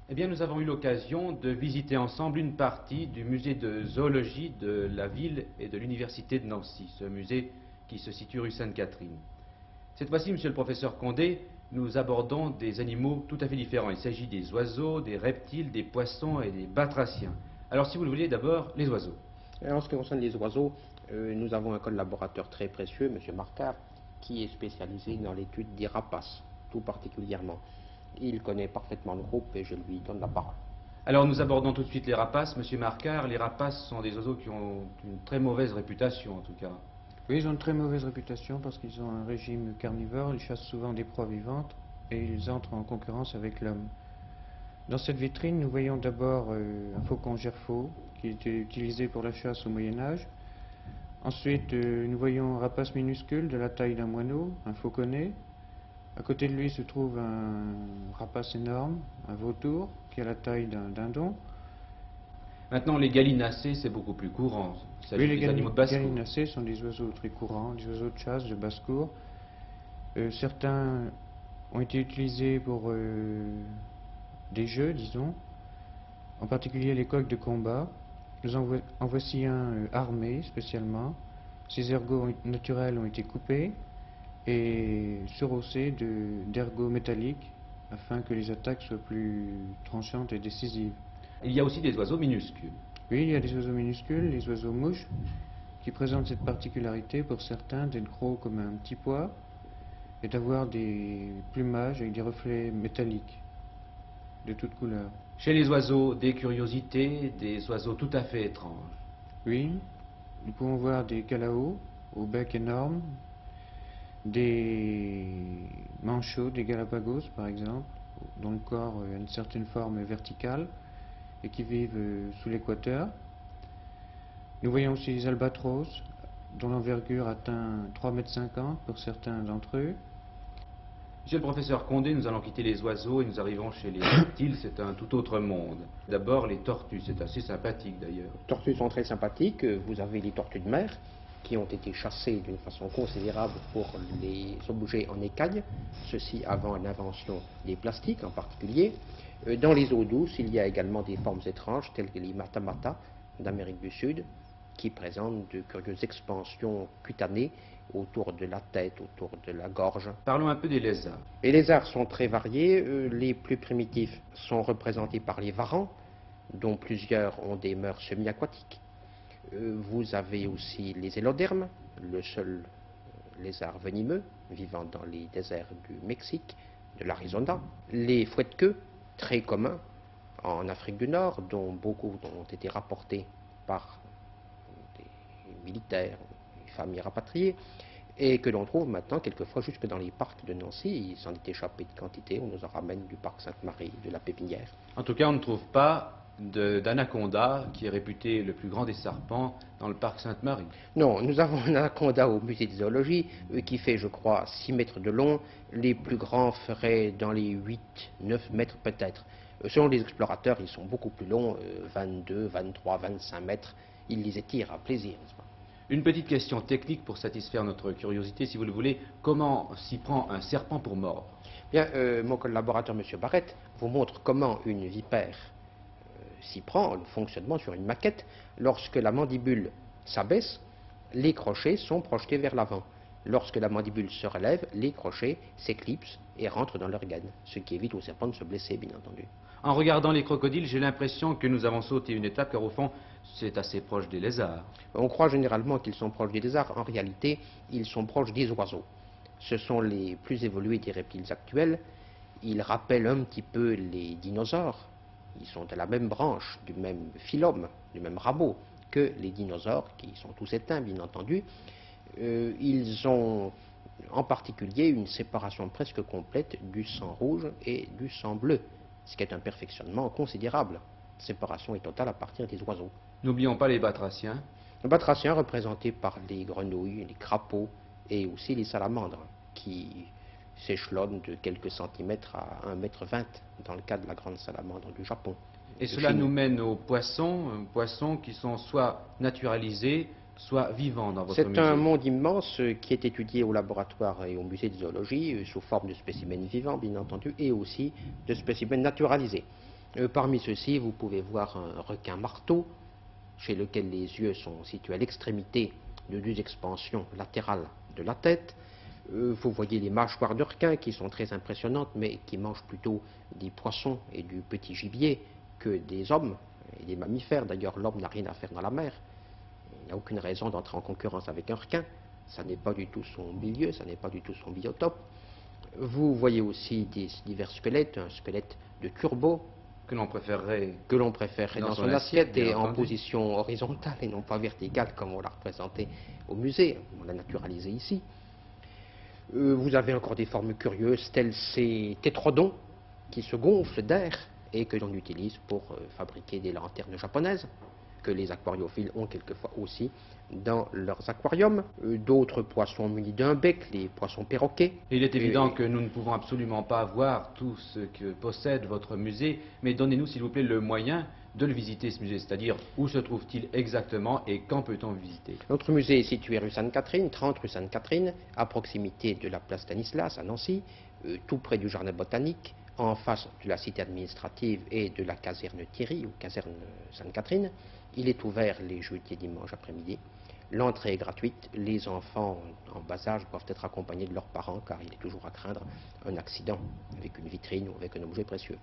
Eh bien, nous avons eu l'occasion de visiter ensemble une partie du musée de zoologie de la ville et de l'université de Nancy, ce musée qui se situe rue Sainte-Catherine. Cette fois-ci, monsieur le professeur Condé, nous abordons des animaux tout à fait différents. Il s'agit des oiseaux, des reptiles, des poissons et des batraciens. Alors, si vous le voulez, d'abord, les oiseaux. En ce qui concerne les oiseaux, nous avons un collaborateur très précieux, M. Marcard, qui est spécialisé dans l'étude des rapaces, tout particulièrement. Il connaît parfaitement le groupe et je lui donne la parole. Alors, nous abordons tout de suite les rapaces. Monsieur Marcard, les rapaces sont des oiseaux qui ont une très mauvaise réputation, en tout cas. Oui, ils ont une très mauvaise réputation parce qu'ils ont un régime carnivore, ils chassent souvent des proies vivantes et ils entrent en concurrence avec l'homme. Dans cette vitrine, nous voyons d'abord un faucon gerfaut qui était utilisé pour la chasse au Moyen-Âge. Ensuite, nous voyons un rapace minuscule de la taille d'un moineau, un fauconnet. À côté de lui se trouve un rapace énorme, un vautour, qui a la taille d'un dindon. Maintenant, les gallinacés, c'est beaucoup plus courant. Il s'agit des animaux de basse-cour. Les gallinacés sont des oiseaux très courants, des oiseaux de chasse de basse-cour. Certains ont été utilisés pour des jeux, disons, en particulier les coqs de combat. Nous en voici un armé spécialement. Ses ergots naturels ont été coupés et surhaussés d'ergots métalliques afin que les attaques soient plus tranchantes et décisives. Il y a aussi des oiseaux minuscules. Oui, il y a des oiseaux minuscules, les oiseaux mouches, qui présentent cette particularité pour certains d'être gros comme un petit pois et d'avoir des plumages avec des reflets métalliques de toutes couleurs. Chez les oiseaux, des curiosités, des oiseaux tout à fait étranges. Oui, nous pouvons voir des calaos au bec énorme, des manchots, des galapagos par exemple, dont le corps a une certaine forme verticale et qui vivent sous l'équateur. Nous voyons aussi les albatros, dont l'envergure atteint 3,50 m pour certains d'entre eux. Monsieur le professeur Condé, nous allons quitter les oiseaux et nous arrivons chez les reptiles, c'est un tout autre monde. D'abord les tortues, c'est assez sympathique d'ailleurs. Les tortues sont très sympathiques, vous avez les tortues de mer qui ont été chassées d'une façon considérable pour les obliger en écailles, ceci avant l'invention des plastiques en particulier. Dans les eaux douces, il y a également des formes étranges telles que les matamata d'Amérique du Sud qui présentent de curieuses expansions cutanées autour de la tête, autour de la gorge. Parlons un peu des lézards. Les lézards sont très variés. Les plus primitifs sont représentés par les varans, dont plusieurs ont des mœurs semi-aquatiques. Vous avez aussi les hélodermes, le seul lézard venimeux vivant dans les déserts du Mexique, de l'Arizona. Les fouette-queues, très communs en Afrique du Nord, dont beaucoup ont été rapportés par des militaires, des familles rapatriées, et que l'on trouve maintenant quelquefois jusque dans les parcs de Nancy. Il s'en est échappé de quantité, on nous en ramène du parc Sainte-Marie, de la Pépinière. En tout cas, on ne trouve pas d'anaconda, qui est réputé le plus grand des serpents, dans le parc Sainte-Marie. Non, nous avons un anaconda au musée de zoologie qui fait, je crois, 6 mètres de long. Les plus grands feraient dans les 8, 9 mètres peut-être. Selon les explorateurs, ils sont beaucoup plus longs, 22, 23, 25 mètres. Ils les étirent à plaisir, n'est-ce pas? Une petite question technique pour satisfaire notre curiosité, si vous le voulez. Comment s'y prend un serpent pour mordre? Bien, mon collaborateur, M. Barrette, vous montre comment une vipère s'y prend, le fonctionnement sur une maquette. Lorsque la mandibule s'abaisse, les crochets sont projetés vers l'avant. Lorsque la mandibule se relève, les crochets s'éclipsent et rentrent dans leur gaine, ce qui évite au serpent de se blesser, bien entendu. En regardant les crocodiles, j'ai l'impression que nous avons sauté une étape, car au fond, c'est assez proche des lézards. On croit généralement qu'ils sont proches des lézards. En réalité, ils sont proches des oiseaux. Ce sont les plus évolués des reptiles actuels. Ils rappellent un petit peu les dinosaures. Ils sont de la même branche, du même phylum, du même rameau que les dinosaures, qui sont tous éteints, bien entendu. Ils ont en particulier une séparation presque complète du sang rouge et du sang bleu, ce qui est un perfectionnement considérable. La séparation est totale à partir des oiseaux. N'oublions pas les batraciens. Les batraciens représentés par les grenouilles, les crapauds et aussi les salamandres, qui s'échelonnent de quelques centimètres à 1,20 m dans le cas de la grande salamandre du Japon. Et cela nous mène aux poissons qui sont soit naturalisés, soit vivants dans votre musée. C'est un monde immense qui est étudié au laboratoire et au musée de zoologie sous forme de spécimens vivants, bien entendu, et aussi de spécimens naturalisés. Parmi ceux-ci, vous pouvez voir un requin marteau, chez lequel les yeux sont situés à l'extrémité de deux expansions latérales de la tête. Vous voyez les mâchoires de requin qui sont très impressionnantes, mais qui mangent plutôt des poissons et du petit gibier que des hommes et des mammifères. D'ailleurs, l'homme n'a rien à faire dans la mer. Il n'y a aucune raison d'entrer en concurrence avec un requin. Ça n'est pas du tout son milieu, ça n'est pas du tout son biotope. Vous voyez aussi divers squelettes, un squelette de turbo, Que l'on préférerait dans son assiette et bien en entendu. position horizontale et non pas verticale comme on l'a représenté au musée. On l'a naturalisé ici. Vous avez encore des formes curieuses telles ces tétrodons qui se gonflent d'air et que l'on utilise pour fabriquer des lanternes japonaises, que les aquariophiles ont quelquefois aussi dans leurs aquariums. D'autres poissons munis d'un bec, les poissons perroquets. Il est évident que nous ne pouvons absolument pas voir tout ce que possède votre musée, mais donnez-nous s'il vous plaît le moyen de le visiter, ce musée, c'est-à-dire où se trouve-t-il exactement et quand peut-on le visiter? Notre musée est situé rue Sainte-Catherine, 30 rue Sainte-Catherine, à proximité de la place Stanislas à Nancy, tout près du jardin botanique, en face de la cité administrative et de la caserne Thierry ou caserne Sainte-Catherine. Il est ouvert les jeudis et dimanches après-midi. L'entrée est gratuite. Les enfants en bas âge doivent être accompagnés de leurs parents car il est toujours à craindre un accident avec une vitrine ou avec un objet précieux.